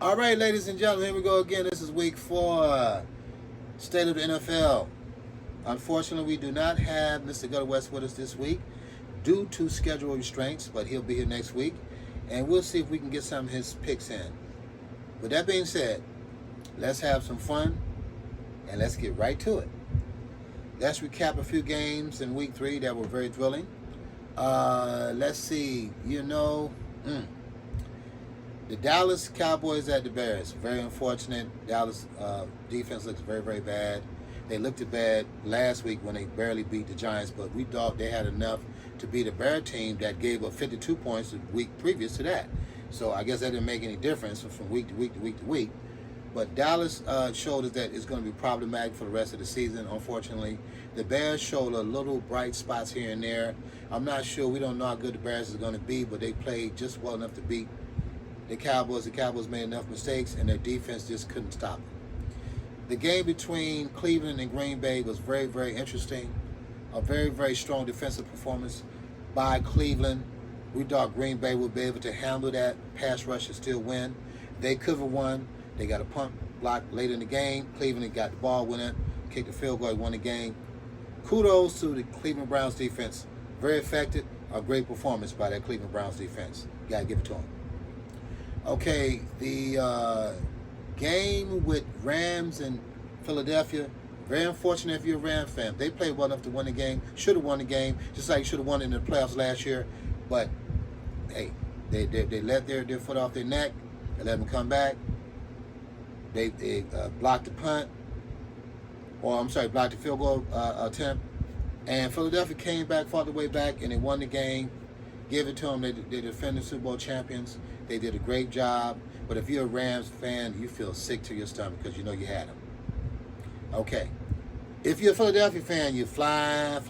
All right, ladies and gentlemen, here we go again. This is week 4, State of the NFL. Unfortunately, we do not have Mr. Gutter West with us this week due to schedule restraints, but he'll be here next week, and we'll see if we can get some of his picks in. With that being said, let's have some fun, and let's get right to it. Let's recap a few games in week 3 that were very thrilling. Let's see, the Dallas Cowboys at the Bears. Very unfortunate. Dallas defense looks very, very bad. They looked bad last week when they barely beat the Giants, but we thought they had enough to beat a Bear team that gave up 52 points the week previous to that. So I guess that didn't make any difference from week to week to week to week. But Dallas showed us that it's going to be problematic for the rest of the season, unfortunately. The Bears showed a little bright spots here and there. I'm not sure. We don't know how good the Bears are going to be, but they played just well enough to beat the Cowboys. The Cowboys made enough mistakes, and their defense just couldn't stop it. The game between Cleveland and Green Bay was very, very interesting. A very, very strong defensive performance by Cleveland. We thought Green Bay would be able to handle that pass rush and still win. They could have won. They got a punt block late in the game. Cleveland got the ball, win it, kicked the field goal, won the game. Kudos to the Cleveland Browns defense. Very effective. A great performance by that Cleveland Browns defense. Got to give it to them. Okay, the game with Rams and Philadelphia, very unfortunate if you're a Rams fan. They played well enough to win the game. Should have won the game, just like should have won in the playoffs last year. But, hey, they let their foot off their neck. They let them come back. They blocked the punt. Blocked the field goal attempt. And Philadelphia came back, fought their way back, and they won the game. Give it to them. They defended Super Bowl champions. They did a great job. But if you're a Rams fan, you feel sick to your stomach because you know you had them. Okay. If you're a Philadelphia fan, you fly,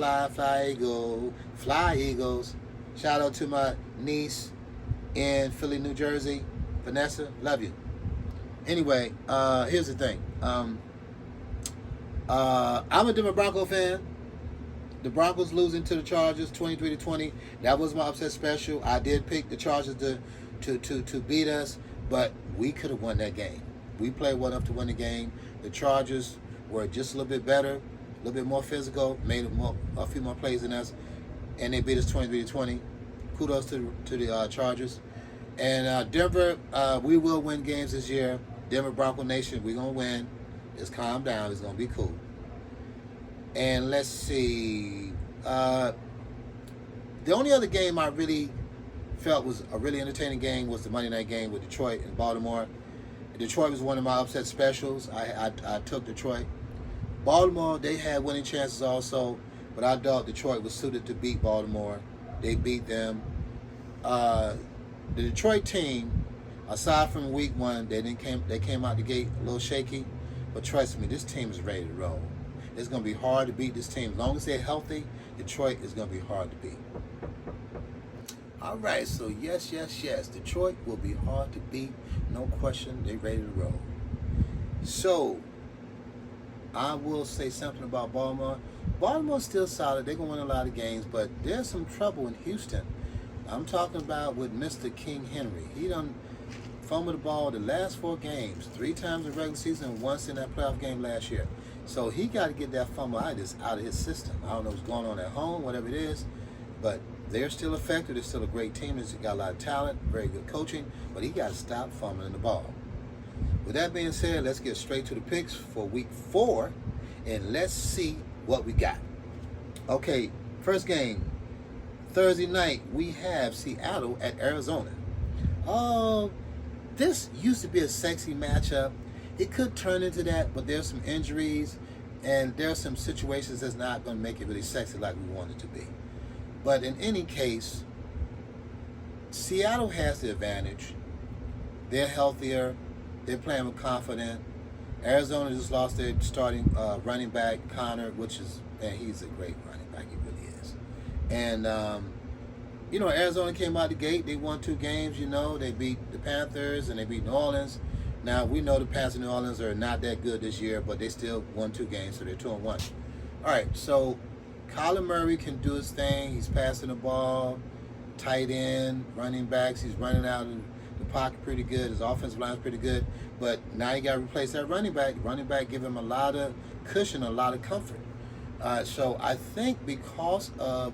Eagle, fly, Eagles. Shout out to my niece in Philly, New Jersey, Vanessa. Love you. Anyway, here's the thing. I'm a Denver Bronco fan. The Broncos losing to the Chargers 23-20. That was my upset special. I did pick the Chargers to beat us, but we could have won that game. We played well enough to win the game. The Chargers were just a little bit better, a little bit more physical, made a few more plays than us, and they beat us 23-20. Kudos to the Chargers. And Denver, we will win games this year. Denver Bronco Nation, we're going to win. Just calm down. It's going to be cool. And let's see. The only other game I really felt was a really entertaining game was the Monday night game with Detroit and Baltimore. Detroit was one of my upset specials. I took Detroit. Baltimore, they had winning chances also, but I thought Detroit was suited to beat Baltimore. They beat them. The Detroit team, aside from week 1, they came out the gate a little shaky, but trust me, this team is ready to roll. It's going to be hard to beat this team. As long as they're healthy, Detroit is going to be hard to beat. All right, so yes. Detroit will be hard to beat. No question, they're ready to roll. So, I will say something about Baltimore. Baltimore's still solid. They're going to win a lot of games, but there's some trouble in Houston. I'm talking about with Mr. King Henry. He done fumbled the ball the last 4 games, 3 times in regular season and once in that playoff game last year. So he got to get that fumble out of his system. I don't know what's going on at home, whatever it is, but they're still effective. They're still a great team. They've got a lot of talent, very good coaching, but he got to stop fumbling the ball. With that being said, let's get straight to the picks for week 4, and let's see what we got. Okay, first game, Thursday night, we have Seattle at Arizona. this used to be a sexy matchup. It could turn into that, but there's some injuries and there's some situations that's not going to make it really sexy like we want it to be. But in any case, Seattle has the advantage. They're healthier. They're playing with confidence. Arizona just lost their starting running back, Connor, man, he's a great running back. He really is. And, Arizona came out the gate. They won 2 games, They beat the Panthers and they beat New Orleans. Now, we know the Panthers and New Orleans are not that good this year, but they still won 2 games, so they're 2-1. All right, so Kyler Murray can do his thing. He's passing the ball, tight end, running backs. He's running out of the pocket pretty good. His offensive line is pretty good. But now you got to replace that running back. Running back give him a lot of cushion, a lot of comfort. So I think because of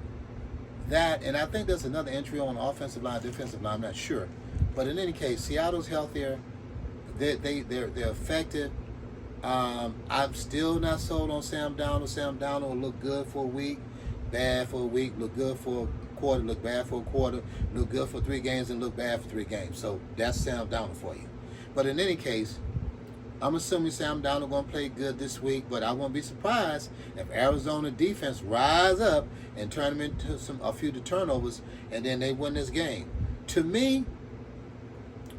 that, and I think there's another entry on the offensive line, defensive line, I'm not sure. But in any case, Seattle's healthier. They're effective. I'm still not sold on Sam Darnold. Sam Darnold will look good for a week, bad for a week, look good for a quarter, look bad for a quarter, look good for 3 games, and look bad for 3 games. So that's Sam Darnold for you. But in any case, I'm assuming Sam Darnold going to play good this week, but I won't be surprised if Arizona defense rise up and turn them into a few turnovers, and then they win this game. To me,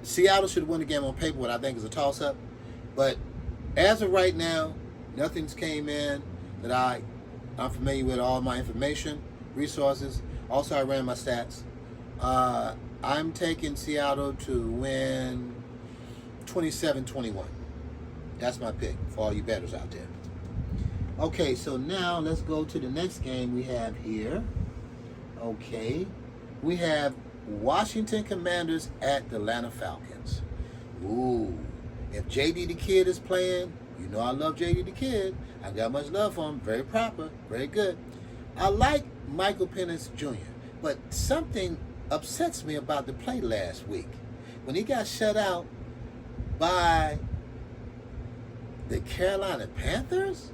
Seattle should have won the game on paper, what I think is a toss-up. But as of right now, nothing's came in that I'm familiar with all my information, resources. Also, I ran my stats. I'm taking Seattle to win 27-21. That's my pick for all you bettors out there. Okay, so now let's go to the next game we have here. Okay, we have Washington Commanders at the Atlanta Falcons. Ooh, if JD the Kid is playing, I love JD the Kid. I got much love for him. Very proper, very good. I like Michael Penix Jr., but something upsets me about the play last week. When he got shut out by the Carolina Panthers?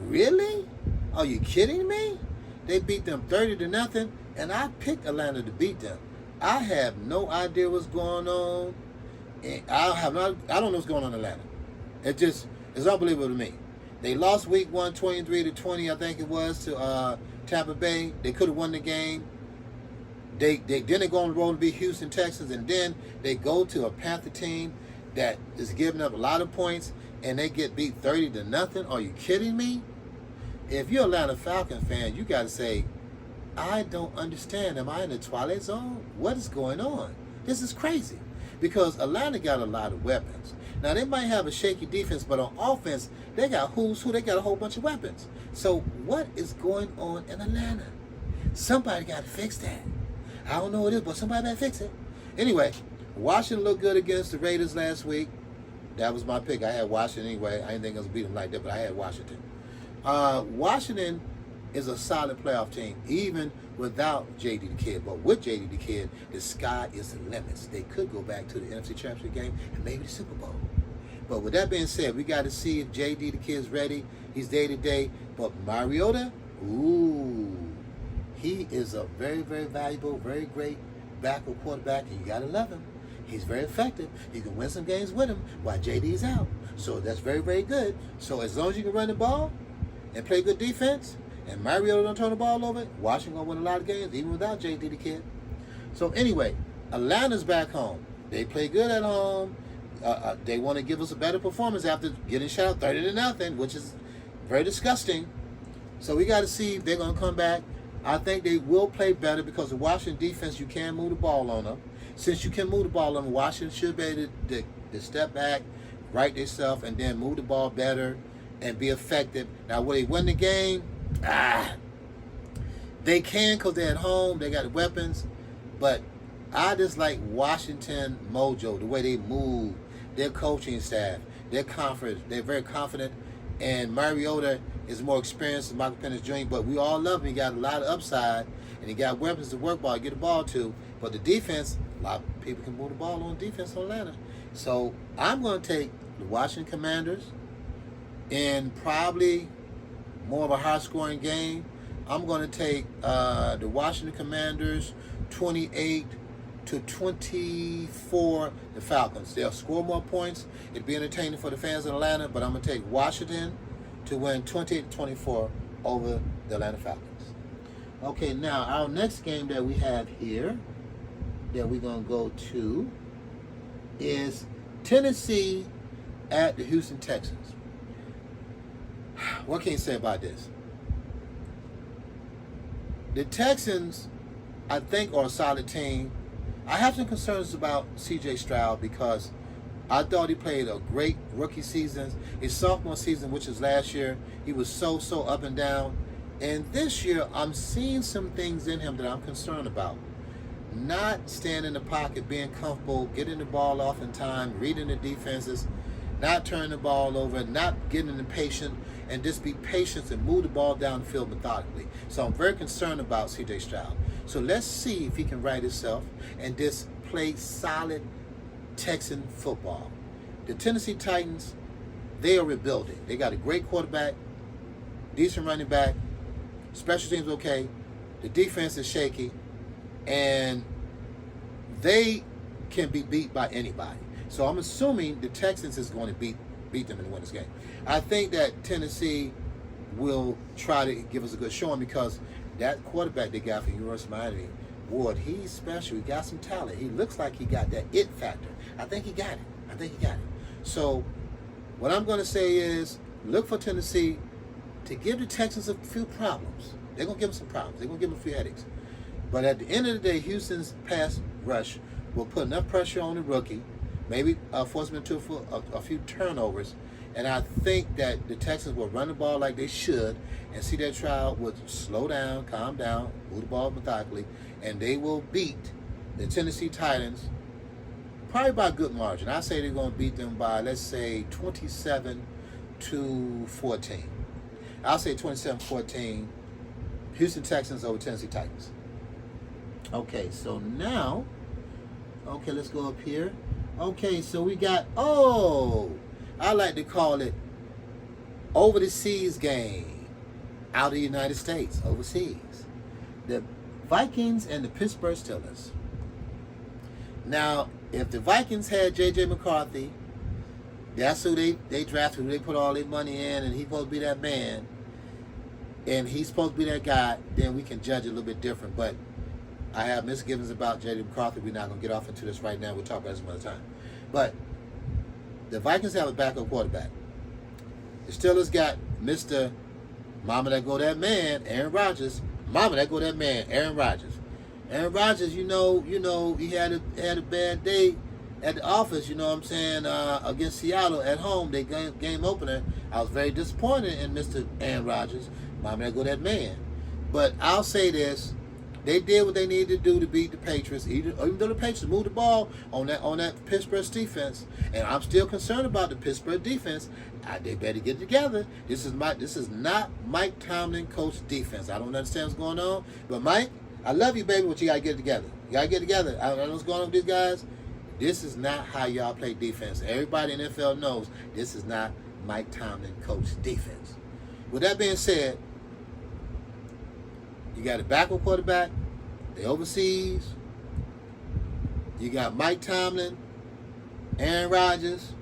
Really? Are you kidding me? They beat them 30-0, and I picked Atlanta to beat them. I have no idea what's going on. I don't know what's going on in Atlanta. It's unbelievable to me. They lost week 1, 23-20, I think it was, to Tampa Bay. They could have won the game. They didn't go on the road to beat Houston Texans, and then they go to a Panther team that is giving up a lot of points, and they get beat 30-0. Are you kidding me? If you're an Atlanta Falcons fan, you got to say, I don't understand. Am I in the Twilight Zone? What is going on? This is crazy. Because Atlanta got a lot of weapons. Now, they might have a shaky defense, but on offense, they got who's who. They got a whole bunch of weapons. So what is going on in Atlanta? Somebody got to fix that. I don't know what it is, but somebody got to fix it. Anyway, Washington looked good against the Raiders last week. That was my pick. I had Washington anyway. I didn't think I was beat them like that, but I had Washington. Washington is a solid playoff team, even without JD the Kid. But with JD the Kid, the sky is the limits. They could go back to the NFC Championship game and maybe the Super Bowl. But with that being said, we got to see if JD the Kid's ready. He's day-to-day. But Mariota, he is a very, very valuable, very great backup quarterback, and you got to love him. He's very effective. You can win some games with him while JD's out. So that's very, very good. So as long as you can run the ball and play good defense, and Mariota don't turn the ball over, Washington going to win a lot of games, even without JD the Kid. So anyway, Atlanta's back home. They play good at home. They want to give us a better performance after getting shot out 30-0, which is very disgusting. So we got to see if they're going to come back. I think they will play better because the Washington defense, you can move the ball on them. Since you can move the ball on them, Washington should be able to step back, right themselves, and then move the ball better and be effective. Now, will they win the game? They can because they're at home. They got the weapons. But I just like Washington mojo, the way they move, their coaching staff, their confidence. They're very confident. And Mariota is more experienced than Michael Penix Jr., but we all love him. He got a lot of upside, and he got weapons to work ball, get the ball to. But the defense, a lot of people can move the ball on defense on Atlanta. So I'm going to take the Washington Commanders in probably more of a high-scoring game. I'm going to take the Washington Commanders 28-24. to 24 the Falcons. They'll score more points. It'll be entertaining for the fans in Atlanta, but I'm going to take Washington to win 28-24 over the Atlanta Falcons. Okay, now our next game that we have here that we're going to go to is Tennessee at the Houston Texans. What can you say about this? The Texans, I think, are a solid team. I have some concerns about C.J. Stroud because I thought he played a great rookie season. His sophomore season, which is last year, he was so up and down. And this year, I'm seeing some things in him that I'm concerned about. Not staying in the pocket, being comfortable, getting the ball off in time, reading the defenses, not turning the ball over, not getting impatient, and just be patient and move the ball down the field methodically. So I'm very concerned about C.J. Stroud. So let's see if he can right himself and just play solid Texan football. The Tennessee Titans, they are rebuilding. They got a great quarterback, decent running back, special teams okay, the defense is shaky, and they can be beat by anybody. So I'm assuming the Texans is going to beat them and win this game. I think that Tennessee will try to give us a good showing because that quarterback they got from University of Miami, Ward, he's special. He got some talent. He looks like he got that it factor. I think he got it. So what I'm going to say is look for Tennessee to give the Texans a few problems. They're going to give them some problems. They're going to give them a few headaches. But at the end of the day, Houston's pass rush will put enough pressure on the rookie, maybe force him into a few turnovers, and I think that the Texans will run the ball like they should, and see that Stroud would slow down, calm down, move the ball methodically, and they will beat the Tennessee Titans probably by a good margin. I say they're going to beat them by, let's say, 27-14. I'll say 27-14, Houston Texans over Tennessee Titans. Okay, so now, let's go up here. Okay, so we got, I like to call it over the seas game out of the United States, overseas. The Vikings and the Pittsburgh Steelers. Now, if the Vikings had J.J. McCarthy, that's who they drafted, who they put all their money in, and he's supposed to be that man, and he's supposed to be that guy, then we can judge it a little bit different. But I have misgivings about J.J. McCarthy. We're not going to get off into this right now. We'll talk about it some other time. But the Vikings have a backup quarterback. The Steelers got Mr. Mama that go that man, Aaron Rodgers. Mama that go that man, Aaron Rodgers. Aaron Rodgers, you know, he had a bad day at the office, you know what I'm saying, against Seattle at home. They game opener. I was very disappointed in Mr. Aaron Rodgers. Mama that go that man. But I'll say this. They did what they needed to do to beat the Patriots, even though the Patriots moved the ball on that Pittsburgh defense. And I'm still concerned about the Pittsburgh defense. They better get together. This is not Mike Tomlin coach defense. I don't understand what's going on. But Mike, I love you, baby, but you got to get it together. You got to get it together. I don't know what's going on with these guys. This is not how y'all play defense. Everybody in the NFL knows this is not Mike Tomlin coach defense. With that being said, you got a backup quarterback, the overseas. You got Mike Tomlin, Aaron Rodgers,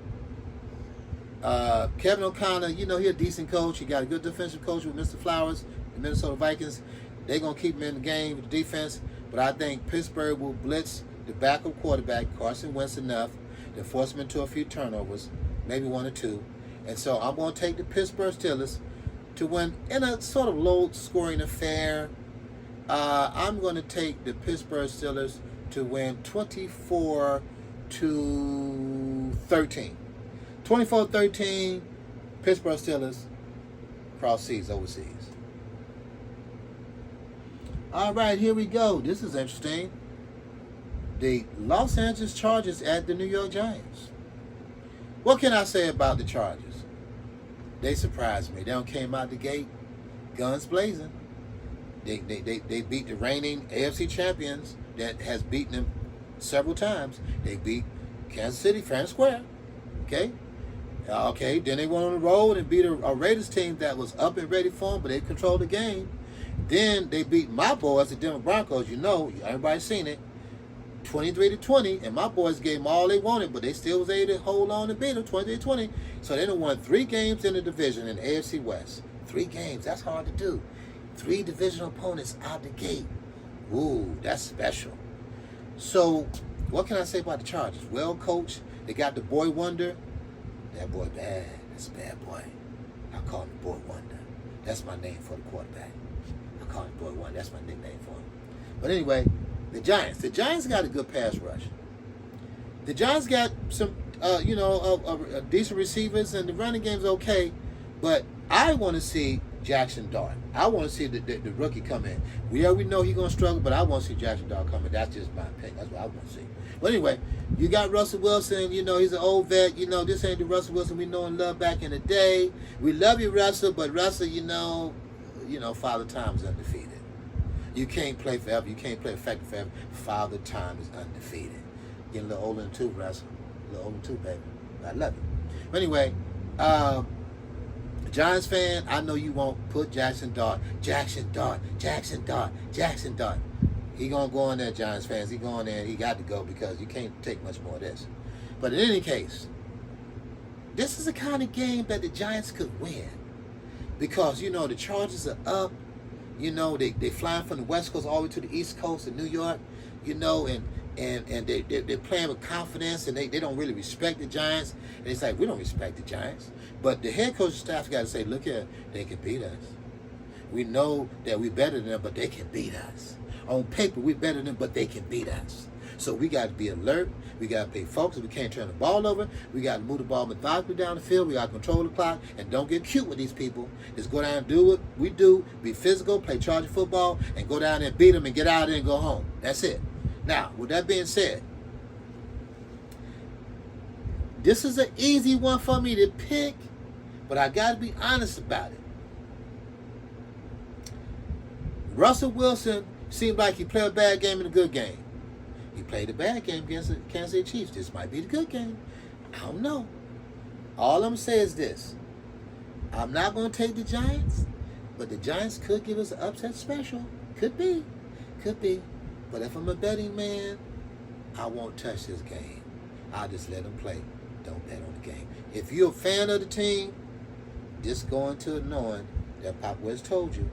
Kevin O'Connor. You know, he's a decent coach. You got a good defensive coach with Mr. Flowers, the Minnesota Vikings. They're going to keep him in the game with the defense. But I think Pittsburgh will blitz the backup quarterback, Carson Wentz, enough to force him into a few turnovers, maybe one or two. And so I'm going to take the Pittsburgh Steelers to win in a sort of low-scoring affair. I'm going to take the Pittsburgh Steelers to win 24-13. 24-13, Pittsburgh Steelers cross seas overseas. All right, here we go. This is interesting. The Los Angeles Chargers at the New York Giants. What can I say about the Chargers? They surprised me. They came out the gate guns blazing. They beat the reigning AFC champions that has beaten them several times. They beat Kansas City fair and square. Okay? Then they went on the road and beat a Raiders team that was up and ready for them, but they controlled the game. Then they beat my boys, the Denver Broncos. You know, everybody's seen it. 23-20, and my boys gave them all they wanted, but they still was able to hold on and beat them 23-20. So they done won 3 games in the division in the AFC West. 3 games, that's hard to do. 3 divisional opponents out the gate. Ooh, that's special. So, what can I say about the Chargers? Well coached. They got the boy wonder. That boy bad. That's a bad boy. I call him the boy wonder. That's my name for the quarterback. I call him boy wonder. That's my nickname for him. But anyway, the Giants. The Giants got a good pass rush. The Giants got some, decent receivers, and the running game's okay. But I want to see Jackson Dart. I want to see the rookie come in. We already know he's going to struggle, but I want to see Jackson Dart come in. That's just my opinion. That's what I want to see. But anyway, you got Russell Wilson. He's an old vet. This ain't the Russell Wilson we know and love back in the day. We love you, Russell, but Russell, Father Time is undefeated. You can't play forever. You can't play effective forever. Father Time is undefeated. Getting a little older than too, Russell. A little older than too, baby. I love you. But anyway, Giants fan, I know you won't put Jackson Dart. Jackson Dart. He gonna go in there, Giants fans. He going there. He got to go because you can't take much more of this. But in any case, this is the kind of game that the Giants could win because the Chargers are up. They flying from the West Coast all the way to the East Coast in New York. And they're playing with confidence, and they don't really respect the Giants. And it's like, we don't respect the Giants. But the head coach staff got to say, look here, they can beat us. We know that we're better than them, but they can beat us. On paper, we're better than them, but they can beat us. So we got to be alert. We got to pay focus. We can't turn the ball over. We got to move the ball methodically down the field. We got to control the clock. And don't get cute with these people. Just go down and do what we do. Be physical, play Charger football, and go down there and beat them and get out of there and go home. That's it. Now, with that being said, this is an easy one for me to pick, but I got to be honest about it. Russell Wilson seemed like he played a bad game and a good game. He played a bad game against the Kansas City Chiefs. This might be the good game. I don't know. All I'm saying is this. I'm not going to take the Giants, but the Giants could give us an upset special. Could be. But if I'm a betting man, I won't touch this game. I'll just let them play. Don't bet on the game. If you're a fan of the team, just go into it knowing that Papa West told you.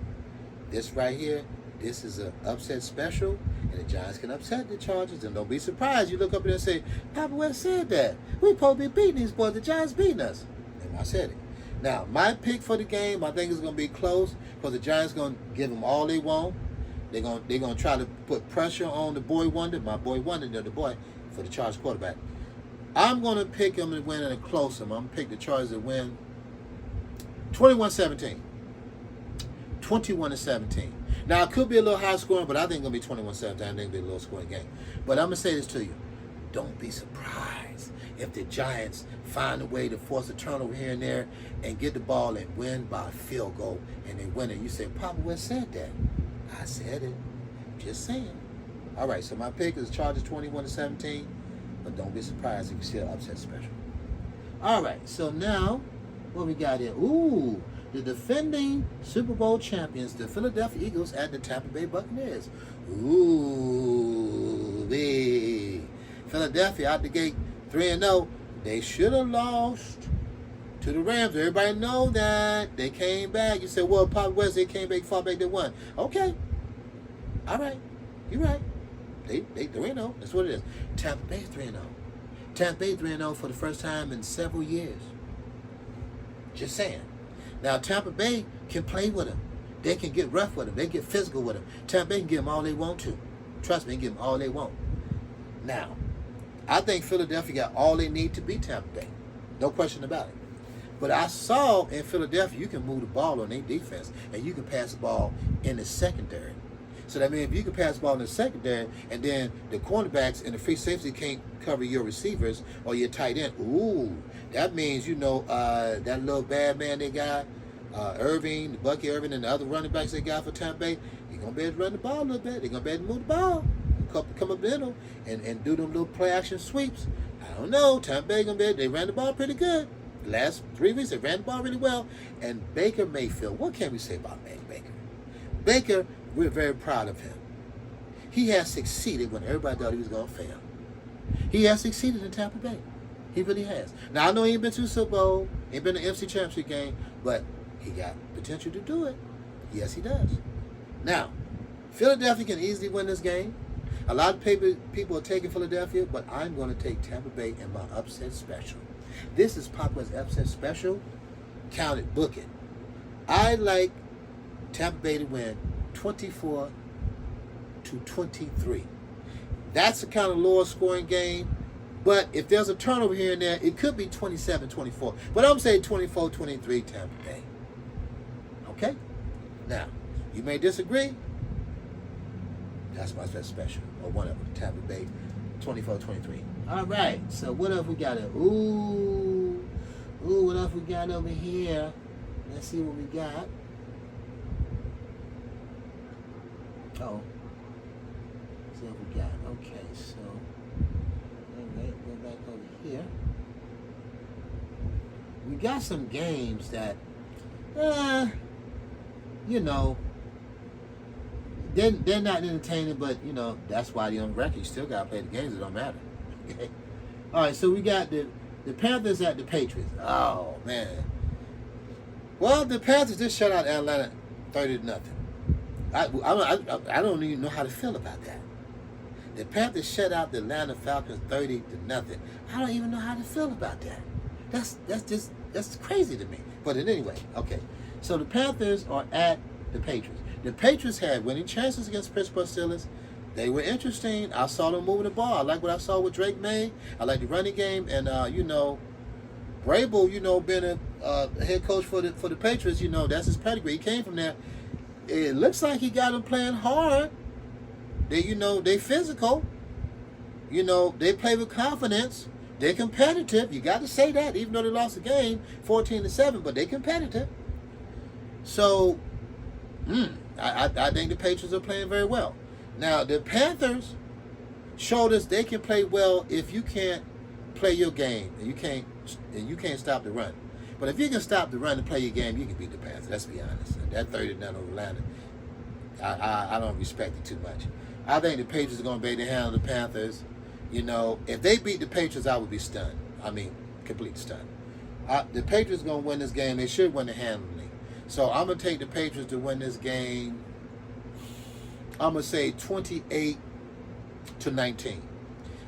This right here, this is an upset special, and the Giants can upset the Chargers. And don't be surprised. You look up there and say, Papa West said that. We supposed to be beating these boys. The Giants beating us. And I said it. Now, my pick for the game, I think it's going to be close because the Giants going to give them all they want. They're going to try to put pressure on the boy wonder, my boy wonder, the boy, for the Chargers quarterback. I'm going to pick them to win in a close one. I'm going to pick the Chargers to win 21-17. 21-17. Now, it could be a little high scoring, but I think it's going to be 21-17. I think it'll be a low scoring game. But I'm going to say this to you. Don't be surprised if the Giants find a way to force a turnover here and there and get the ball and win by a field goal, and they win it. You say, Papa West said that. I said it. Just saying. All right, so my pick is Chargers 21-17, but don't be surprised if you see an upset special. All right, so now, what we got here? Ooh, the defending Super Bowl champions, the Philadelphia Eagles at the Tampa Bay Buccaneers. Ooh, Philadelphia out the gate 3-0. They should have lost to the Rams. Everybody know that. They came back. You said, well, Papa West, they came back, fought back, they won. Okay. All right. You're right. They 3-0. That's what it is. Tampa Bay 3-0. Tampa Bay 3-0 for the first time in several years. Just saying. Now, Tampa Bay can play with them. They can get rough with them. They get physical with them. Tampa Bay can give them all they want to. Trust me, they can give them all they want. Now, I think Philadelphia got all they need to beat Tampa Bay. No question about it. But I saw in Philadelphia, you can move the ball on their defense, and you can pass the ball in the secondary. So that means if you can pass the ball in the secondary, and then the cornerbacks and the free safety can't cover your receivers or your tight end, ooh, that means, that little bad man they got, Irving, Bucky Irving, and the other running backs they got for Tampa Bay, you're going to be able to run the ball a little bit. They're going to be able to move the ball, come up in them, and do them little play-action sweeps. I don't know. Tampa Bay going to be able, they ran the ball pretty good. The last 3 weeks, they ran the ball really well. And Baker Mayfield, what can we say about Baker? Baker, we're very proud of him. He has succeeded when everybody thought he was going to fail. He has succeeded in Tampa Bay. He really has. Now, I know he ain't been to the Super Bowl, ain't been to the NFC Championship game, but he got potential to do it. Yes, he does. Now, Philadelphia can easily win this game. A lot of people are taking Philadelphia, but I'm going to take Tampa Bay in my upset special. This is Papa's upset special. Count it, book it. I like Tampa Bay to win 24-23. That's a kind of lower scoring game. But if there's a turnover here and there, it could be 27-24. But I'm saying 24-23 Tampa Bay. Okay? Now, you may disagree. That's my special. Or one of them. Tampa Bay 24-23. All right. So what else we got? Ooh, what else we got over here? Let's see what we got. Oh. Let's see what we got. Okay, so go back over here. We got some games that, you know, they're not entertaining, but, you know, that's why they're on record. You still got to play the games. It don't matter. Okay? All right, so we got the Panthers at the Patriots. Oh, man. Well, the Panthers just shut out Atlanta 30-0. I don't even know how to feel about that. The Panthers shut out the Atlanta Falcons 30-0. I don't even know how to feel about that. That's crazy to me. But anyway, okay. So the Panthers are at the Patriots. The Patriots had winning chances against Pittsburgh Steelers. They were interesting. I saw them moving the ball. I like what I saw with Drake May. I like the running game, and Vrabel, being a head coach for the Patriots, that's his pedigree. He came from there. It looks like he got them playing hard. They physical. They play with confidence. They're competitive. You got to say that, even though they lost the game 14-7, but they're competitive. So, I think the Patriots are playing very well. Now, the Panthers showed us they can play well if you can't play your game and you can't stop the run. But if you can stop the run and play your game, you can beat the Panthers. Let's be honest. That 30-0 over Atlanta, I don't respect it too much. I think the Patriots are going to be able to handle the Panthers. If they beat the Patriots, I would be stunned. I mean, complete stunned. The Patriots are going to win this game. They should win it handily. So I'm going to take the Patriots to win this game. I'm going to say 28-19.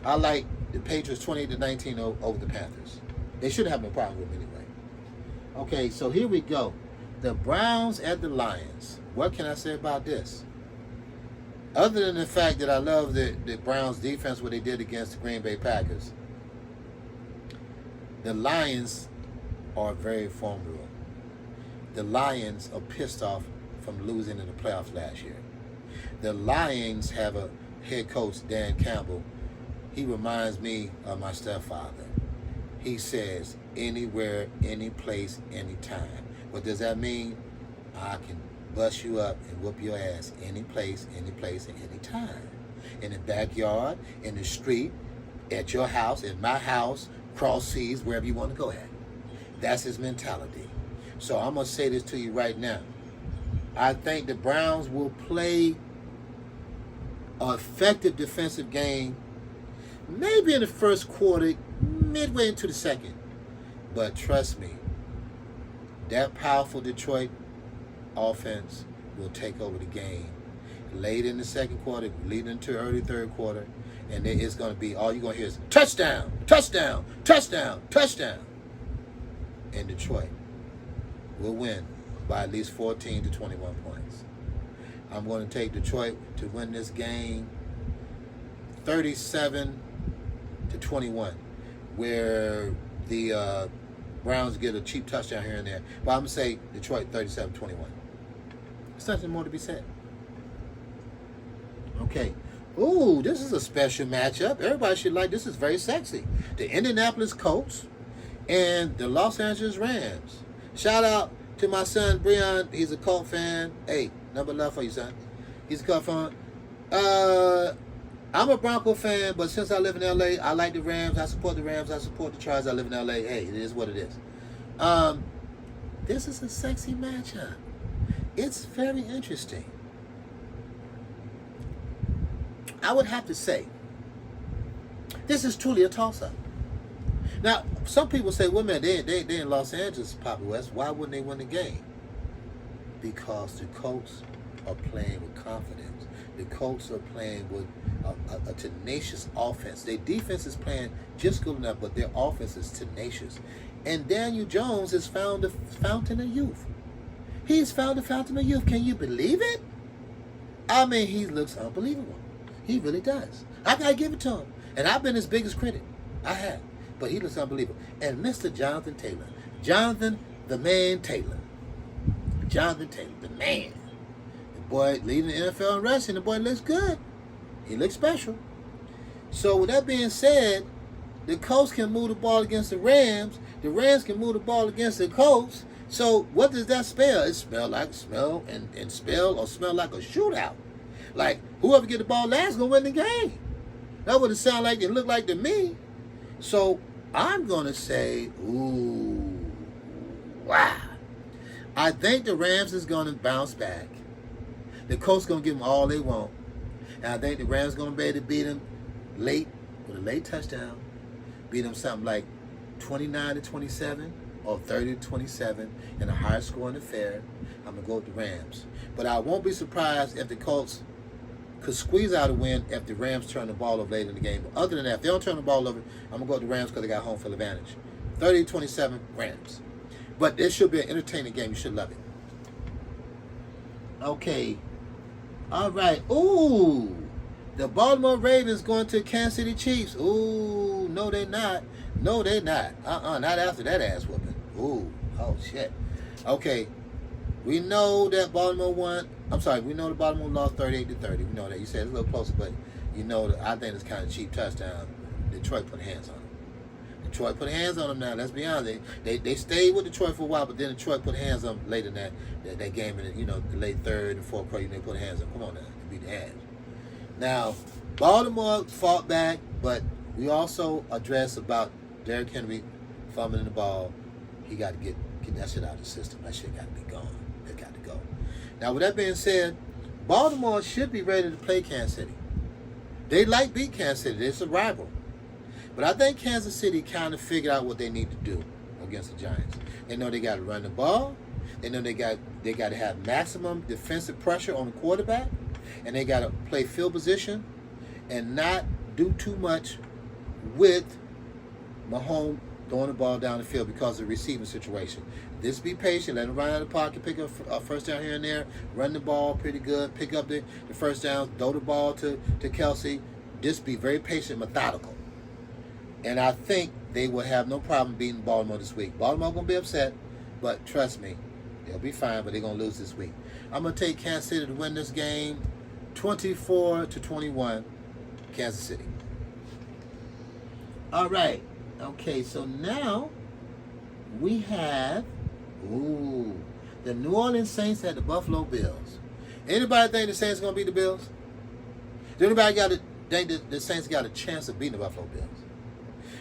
I like the Patriots 28-19 over the Panthers. They shouldn't have no problem with them anyway. Okay, so here we go. The Browns at the Lions. What can I say about this? Other than the fact that I love the Browns defense, what they did against the Green Bay Packers, the Lions are very formidable. The Lions are pissed off from losing in the playoffs last year. The Lions have a head coach, Dan Campbell. He reminds me of my stepfather. He says, anywhere, any place, anytime. What does that mean? I can bust you up and whoop your ass any place, and any time. In the backyard, in the street, at your house, in my house, cross seas, wherever you want to go at. That's his mentality. So I'm going to say this to you right now. I think the Browns will play an effective defensive game maybe in the first quarter, midway into the second. But trust me, that powerful Detroit offense will take over the game late in the second quarter, leading into early third quarter, and it's going to be, all you're going to hear is touchdown, touchdown, touchdown, touchdown. And Detroit will win by at least 14 to 21 points. I'm going to take Detroit to win this game 37-21, where the Browns get a cheap touchdown here and there. But I'm going to say Detroit 37-21. There's nothing more to be said. Okay. Ooh, this is a special matchup. Everybody should like this. Is very sexy. The Indianapolis Colts and the Los Angeles Rams. Shout out to my son, Breon. He's a Colt fan. Hey, number love for you, son. He's a Colt fan. I'm a Bronco fan, but since I live in L.A., I like the Rams. I support the Rams. I support the Chargers. I live in L.A. Hey, it is what it is. This is a sexy matchup. It's very interesting. I would have to say, this is truly a toss-up. Now, some people say, well, man, they in Los Angeles, Papa West. Why wouldn't they win the game? Because the Colts are playing with confidence. The Colts are playing with a tenacious offense. Their defense is playing just good enough, but their offense is tenacious. And Daniel Jones has found the fountain of youth. He's found the fountain of youth. Can you believe it? I mean, he looks unbelievable. He really does. I got to give it to him. And I've been his biggest critic. I have. But he looks unbelievable. And Mr. Jonathan Taylor. Jonathan, the man Taylor. Jonathan Taylor, the man. The boy leading the NFL in rushing. The boy looks good. He looks special. So with that being said, the Colts can move the ball against the Rams. The Rams can move the ball against the Colts. So what does that spell? It smell like a shootout. Like whoever get the ball last is gonna win the game. That would sound like it look like to me. So I'm gonna say, ooh, wow. I think the Rams is gonna bounce back. The Colts gonna give them all they want, and I think the Rams gonna be able to beat them late with a late touchdown. Beat them something like 29-27 or 30-27 in a higher scoring affair. I'm going to go with the Rams. But I won't be surprised if the Colts could squeeze out a win if the Rams turn the ball over late in the game. But other than that, if they don't turn the ball over, I'm going to go with the Rams because they got home field advantage. 30-27 Rams. But this should be an entertaining game. You should love it. Okay. All right. Ooh. The Baltimore Ravens going to Kansas City Chiefs. Ooh, no, they're not. No, they're not. Not after that ass whooping. Ooh, oh, shit. Okay, we know that Baltimore won. I'm sorry, we know that Baltimore lost 38-30. We know that. You said it's a little closer, but you know that I think it's kind of cheap touchdown. Detroit put hands on them. Detroit put hands on them now. Let's be honest. They stayed with Detroit for a while, but then Detroit put hands on them late in that game in the late third and fourth quarter. They put hands on them. Come on now, to beat the Avs. Now, Baltimore fought back, but we also addressed about Derrick Henry fumbling the ball. He got to get that shit out of the system. That shit got to be gone. It got to go. Now, with that being said, Baltimore should be ready to play Kansas City. They like beat Kansas City. It's a rival. But I think Kansas City kind of figured out what they need to do against the Giants. They know they got to run the ball. They know they got to have maximum defensive pressure on the quarterback. And they got to play field position and not do too much with Mahomes throwing the ball down the field because of the receiving situation. Just be patient. Let him run out of the pocket, pick up a first down here and there, run the ball pretty good, pick up the first down, throw the ball to Kelsey. Just be very patient, methodical. And I think they will have no problem beating Baltimore this week. Baltimore going to be upset, but trust me, they'll be fine, but they're going to lose this week. I'm going to take Kansas City to win this game 24-21, Kansas City. All right. Okay, so now we have the New Orleans Saints at the Buffalo Bills. Anybody think the Saints are going to beat the Bills? Does anybody think that the Saints got a chance of beating the Buffalo Bills?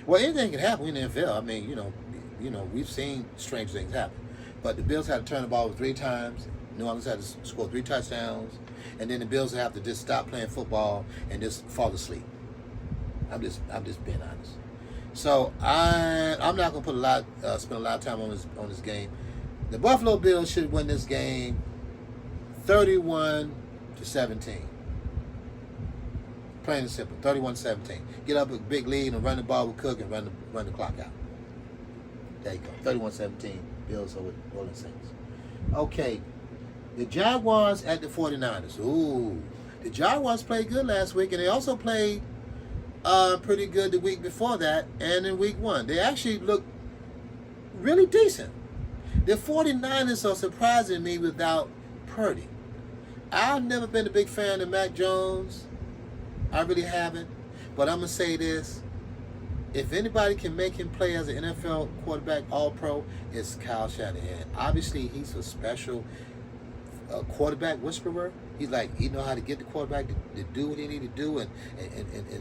Well, anything can happen in the NFL. I mean, you know, we've seen strange things happen. But the Bills had to turn the ball over 3 times. New Orleans had to score 3 touchdowns. And then the Bills have to just stop playing football and just fall asleep. I'm just being honest. So I'm not gonna spend a lot of time on this game. The Buffalo Bills should win this game 31-17. Plain and simple, 31-17. Get up a big lead and run the ball with Cook and run the clock out. There you go, 31-17. Bills over the Orleans Saints. Okay, the Jaguars at the 49ers. Ooh, the Jaguars played good last week, and they also played pretty good the week before that and in week 1. They actually looked really decent. The 49ers are surprising me without Purdy. I've never been a big fan of Mac Jones. I really haven't. But I'm going to say this. If anybody can make him play as an NFL quarterback all-pro, it's Kyle Shanahan. Obviously, he's a special quarterback whisperer. He's like, he know how to get the quarterback to do what he need to do and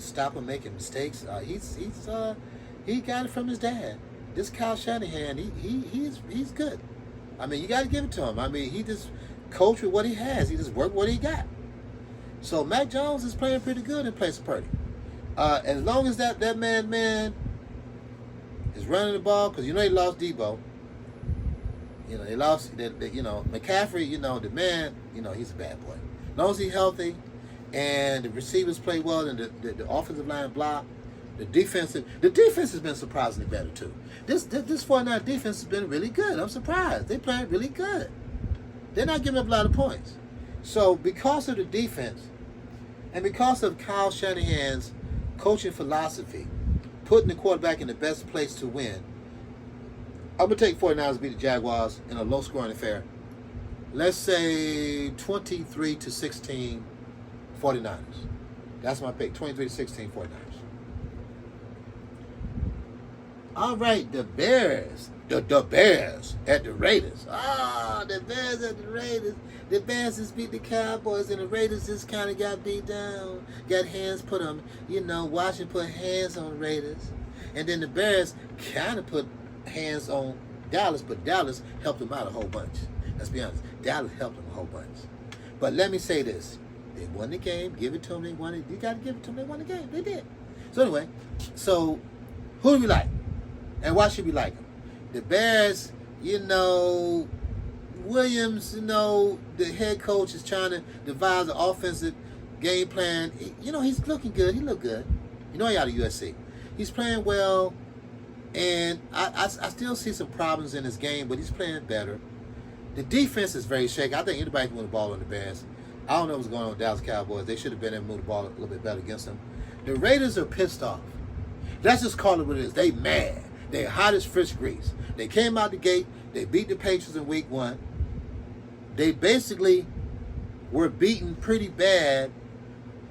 stop him making mistakes. He got it from his dad. This Kyle Shanahan, he's good. I mean, you got to give it to him. I mean, he just coached with what he has. He just worked what he got. So Mac Jones is playing pretty good in place of Purdy. As long as that man is running the ball, because they lost Debo. They lost. McCaffrey. The man. He's a bad boy. As long as he's healthy, and the receivers play well, and the offensive line block, the defense has been surprisingly better too. This 49 defense has been really good. I'm surprised. They playing really good. They're not giving up a lot of points. So because of the defense, and because of Kyle Shanahan's coaching philosophy, putting the quarterback in the best place to win, I'm going to take 49ers to beat the Jaguars in a low-scoring affair. Let's say 23-16 49ers. That's my pick, 23-16 49ers. All right, the Bears. The Bears at the Raiders. The Bears at the Raiders. The Bears just beat the Cowboys, and the Raiders just kind of got beat down. Got hands put on, Washington put hands on the Raiders. And then the Bears kind of put hands on Dallas, but Dallas helped them out a whole bunch. Let's be honest. Dallas helped them a whole bunch. But let me say this. They won the game. Give it to them. They won it. You got to give it to them. They won the game. They did. So anyway, who do we like? And why should we like them? The Bears, Williams, the head coach is trying to devise an offensive game plan. He's looking good. He looked good. He out of USC. He's playing well. And I still see some problems in his game, but he's playing better. The defense is very shaky. I think anybody can win the ball on the Bears. I don't know what's going on with Dallas Cowboys. They should have been able to move the ball a little bit better against them. The Raiders are pissed off. Let's just call it what it is. They mad. They hot as fish grease. They came out the gate. They beat the Patriots in week 1. They basically were beaten pretty bad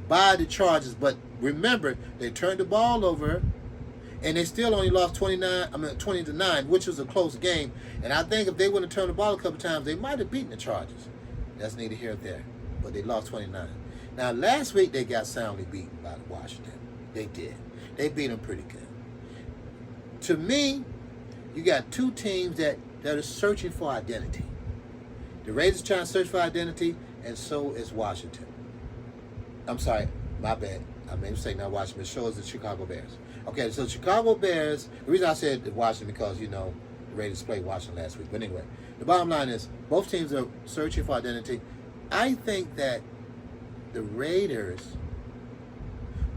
by the Chargers. But remember, they turned the ball over, and they still only lost 20-9, which was a close game. And I think if they would have turned the ball a couple times, they might have beaten the Chargers. That's neither here nor there. But they lost 29. Now, last week they got soundly beaten by Washington. They did. They beat them pretty good. To me, you got two teams that are searching for identity. The Raiders trying to search for identity, and so is Washington. I'm sorry, my bad. I made a mistake, not Washington, but so is the Chicago Bears. Okay, so Chicago Bears, the reason I said Washington because, the Raiders played Washington last week. But anyway, the bottom line is both teams are searching for identity. I think that the Raiders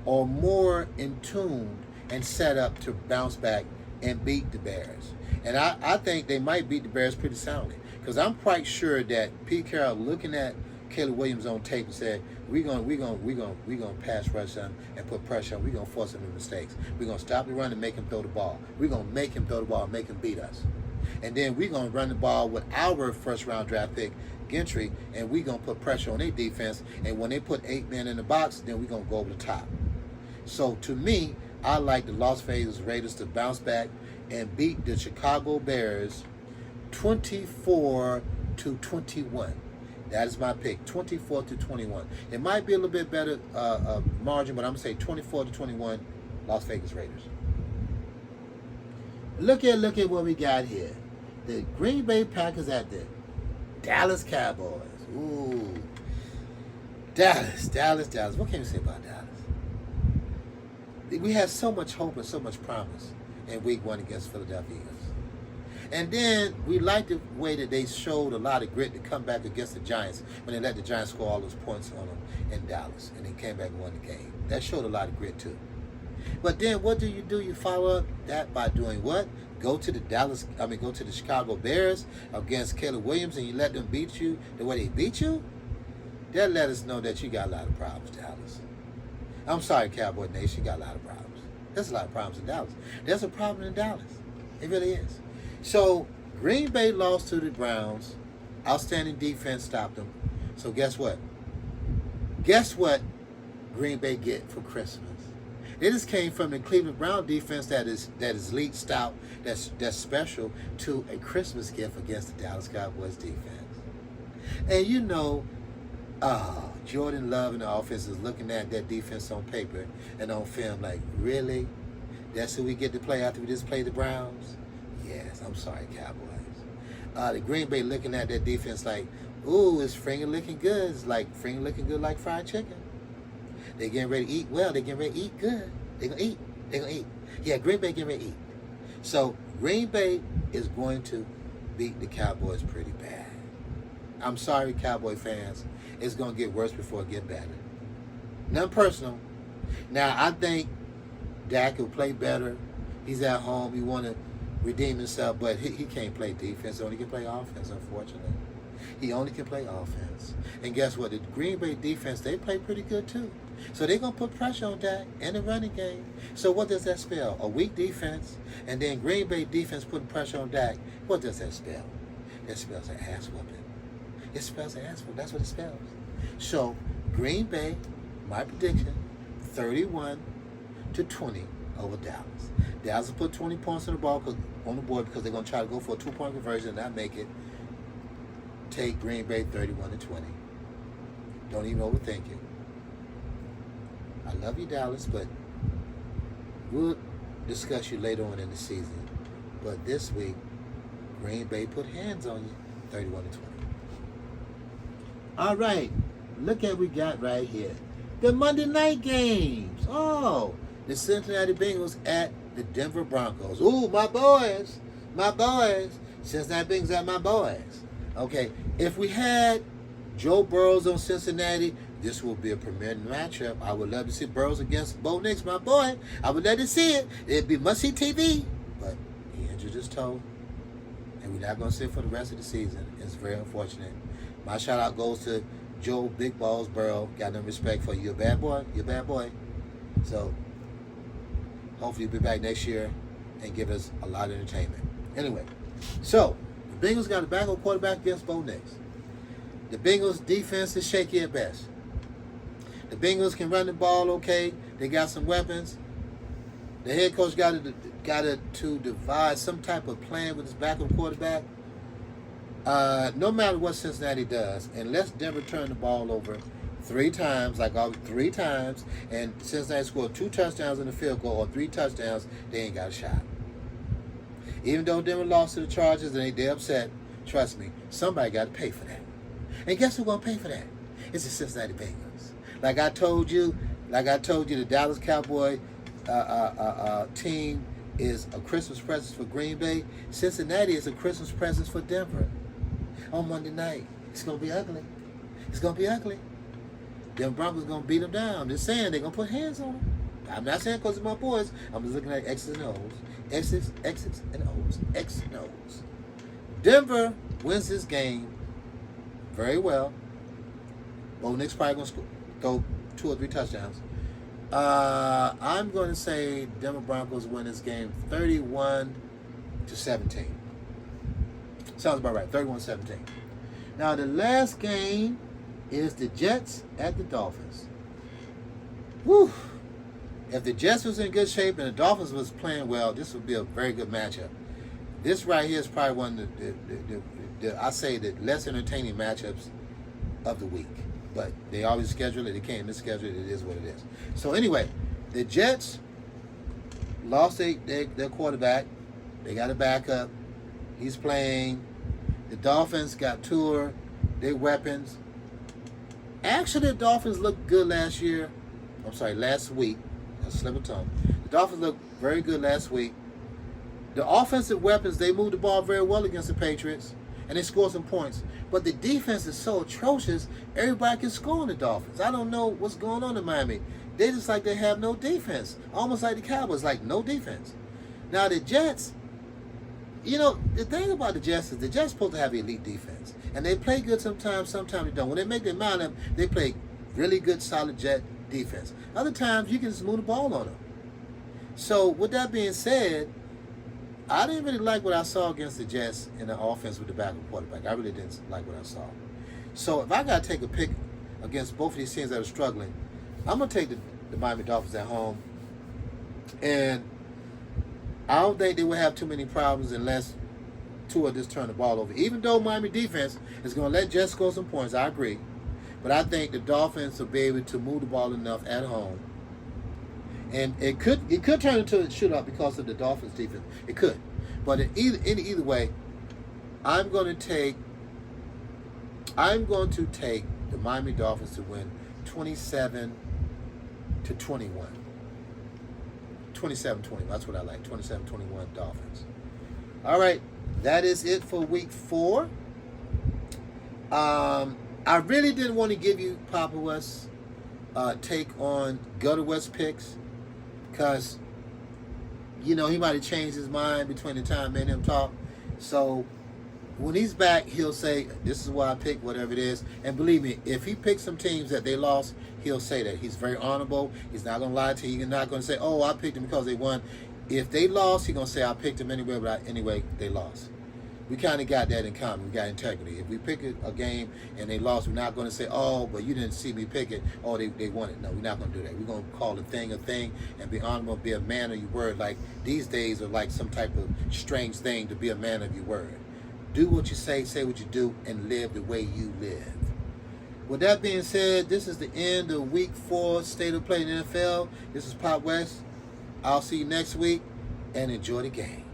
are more in tune and set up to bounce back and beat the Bears. And I think they might beat the Bears pretty soundly. Because I'm quite sure that Pete Carroll looking at Caleb Williams on tape and said, we're gonna pass rush him and put pressure on. We're gonna force him into mistakes. We're gonna stop the run and make him throw the ball. We're gonna make him throw the ball and make him beat us. And then we're gonna run the ball with our first round draft pick, Gentry, and we're gonna put pressure on their defense. And when they put 8 men in the box, then we're gonna go over the top. So to me, I like the Las Vegas Raiders to bounce back and beat the Chicago Bears 24-21. That is my pick, 24-21. It might be a little bit better margin, but I'm going to say 24-21, Las Vegas Raiders. Look at what we got here. The Green Bay Packers at the Dallas Cowboys. Ooh. Dallas. What can you say about Dallas? We had so much hope and so much promise in week 1 against Philadelphia Eagles. And then we liked the way that they showed a lot of grit to come back against the Giants when they let the Giants score all those points on them in Dallas. And they came back and won the game. That showed a lot of grit too. But then what do? You follow up that by doing what? Go to the Chicago Bears against Caleb Williams and you let them beat you the way they beat you? That let us know that you got a lot of problems, Dallas. I'm sorry, Cowboy Nation, you got a lot of problems. There's a lot of problems in Dallas. There's a problem in Dallas. It really is. So, Green Bay lost to the Browns. Outstanding defense stopped them. So, guess what? Green Bay get for Christmas? They just came from the Cleveland Brown defense that is elite, stout, that's special, to a Christmas gift against the Dallas Cowboys defense. And Jordan Love and the offense is looking at that defense on paper and on film like, really? That's who we get to play after we just play the Browns? Yes, I'm sorry, Cowboys. The Green Bay looking at that defense like, ooh, is Fringer looking good? It's like Fringer looking good like fried chicken. They getting ready to eat well. They getting ready to eat good. They gonna eat. They gonna eat. Yeah, Green Bay getting ready to eat. So Green Bay is going to beat the Cowboys pretty bad. I'm sorry, Cowboy fans. It's gonna get worse before it get better. Nothing personal. Now I think Dak will play better. He's at home. He want to redeem himself, but he can't play defense. He only can play offense, unfortunately. He only can play offense. And guess what? The Green Bay defense, they play pretty good too. So they're going to put pressure on Dak in the running game. So what does that spell? A weak defense, and then Green Bay defense putting pressure on Dak. What does that spell? It spells an ass whooping. It spells an ass whooping. That's what it spells. So Green Bay, my prediction, 31-20 over Dallas. Dallas will put 20 points on the board because they're going to try to go for a 2-point conversion and not make it. Take Green Bay 31-20. Don't even overthink it. I love you, Dallas, but we'll discuss you later on in the season. But this week, Green Bay put hands on you, 31-20. All right, look at what we got right here. The Monday night games. Oh, the Cincinnati Bengals at the Denver Broncos. Ooh, my boys. My boys. Cincinnati Bengals at my boys. Okay, if we had Joe Burrows on Cincinnati, this will be a premier matchup. I would love to see Burrows against Bo Nix, my boy. I would love to see it. It'd be must-see TV. But he injured his toe, and we're not going to see it for the rest of the season. It's very unfortunate. My shout-out goes to Joe Big Balls Burrow. Got no respect for you. You're a bad boy. You're a bad boy. So, hopefully you'll be back next year and give us a lot of entertainment. Anyway, so the Bengals got a backup quarterback against Bo Nix. The Bengals defense is shaky at best. The Bengals can run the ball okay. They got some weapons. The head coach got to devise some type of plan with his backup quarterback. No matter what Cincinnati does, unless Denver turn the ball over 3 times, and Cincinnati scored 2 touchdowns in the field goal or 3 touchdowns, they ain't got a shot. Even though Denver lost to the Chargers and they're upset, trust me, somebody got to pay for that. And guess who's going to pay for that? It's the Cincinnati Bengals. Like I told you, the Dallas Cowboy team is a Christmas present for Green Bay. Cincinnati is a Christmas present for Denver. On Monday night, it's going to be ugly. It's going to be ugly. Them Broncos going to beat them down. I'm just saying they're going to put hands on them. I'm not saying because of my boys. I'm just looking at X's and O's. X's and O's. X's and O's. Denver wins this game very well. Bo Nix probably going to throw 2 or 3 touchdowns. I'm going to say Denver Broncos win this game 31-17. Sounds about right. 31-17. Now the last game is the Jets at the Dolphins. Whew. If the Jets was in good shape and the Dolphins was playing well, this would be a very good matchup. This right here is probably one of the less entertaining matchups of the week. But they always schedule it. They can't misschedule it. It is what it is. So anyway, the Jets lost their quarterback. They got a backup. He's playing. The Dolphins got Tua, their weapons. Actually, the Dolphins looked good last week. I slipped a tongue. The Dolphins looked very good last week. The offensive weapons, they moved the ball very well against the Patriots, and they scored some points. But the defense is so atrocious, everybody can score on the Dolphins. I don't know what's going on in Miami. They just like they have no defense. Almost like the Cowboys, like no defense. Now the Jets, the thing about the Jets is the Jets supposed to have elite defense. And they play good sometimes they don't. When they make their mind up, they play really good, solid Jet defense. Other times, you can just move the ball on them. So, with that being said, I didn't really like what I saw against the Jets in the offense with the backup quarterback. I really didn't like what I saw. So, if I got to take a pick against both of these teams that are struggling, I'm going to take the Miami Dolphins at home. And I don't think they will have too many problems unless Tua just turn the ball over. Even though Miami defense is going to let Jets score some points, I agree. But I think the Dolphins will be able to move the ball enough at home. And it could turn into a shootout because of the Dolphins defense. It could. But in either way, I'm going to take the Miami Dolphins to win 27-17. to 21. 27-21. That's what I like. 27-21 Dolphins. All right. That is it for week 4. I really didn't want to give you Papa West's take on Gutter West picks because, he might have changed his mind between the time me and him talk. So when he's back, he'll say, this is why I picked, whatever it is. And believe me, if he picks some teams that they lost, he'll say that. He's very honorable. He's not going to lie to you. He's not going to say, oh, I picked them because they won. If they lost, he's going to say, I picked them anyway, but anyway, they lost. We kind of got that in common. We got integrity. If we pick a game and they lost, we're not going to say, oh, but you didn't see me pick it. Oh, they won it. No, we're not going to do that. We're going to call a thing and be honorable, be a man of your word. Like these days are like some type of strange thing to be a man of your word. Do what you say what you do, and live the way you live. With that being said, this is the end of week 4 State of Play in the NFL. This is Pop West. I'll see you next week, and enjoy the game.